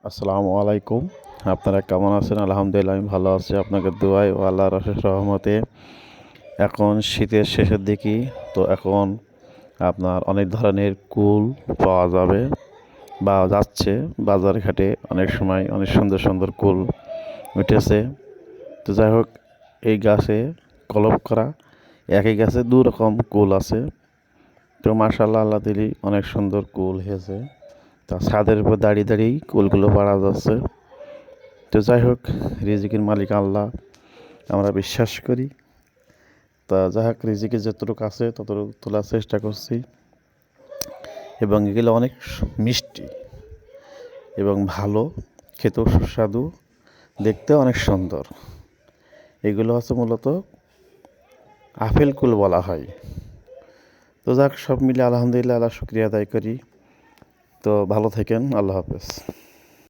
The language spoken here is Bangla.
আসসালামু আলাইকুম। আপনারা কেমন আছেন? আলহামদুলিল্লাহ আমি ভালো আছি। আপনাদের দোয়ায় ও আল্লাহর অশেষ রহমতে এখন শীতের শেষের দিকে, তো এখন আপনার অনেক ধরনের কুল পাওয়া যাবে বা যাচ্ছে বাজার ঘাটে। অনেক সময় অনেক সুন্দর সুন্দর কুল উঠেছে। তো যাই হোক, এই গাছে কলম করা একই গাছে দু রকম কুল আছে। তো মাশাআল্লাহ, আল্লাহ দিলি অনেক সুন্দর কুল হয়েছে। তা ছাদের উপর দাঁড়িয়ে দাঁড়িয়েই কুলগুলো পাড়া যাচ্ছে। তো যাই হোক, রিজিকের মালিক আল্লাহ, আমরা বিশ্বাস করি। তা যাই হোক, রিজিকে যতটুকু আছে ততটুকু তোলার চেষ্টা করছি। এবং এগুলো অনেক মিষ্টি এবং ভালো, খেতেও সুস্বাদু, দেখতেও অনেক সুন্দর। এগুলো হচ্ছে মূলত আপেল কুল বলা হয়। তো যাক, সব মিলে আলহামদুলিল্লাহ, আল্লাহ শুক্রিয়া আদায় করি। তো ভালো থাকেন, আল্লাহ হাফেজ।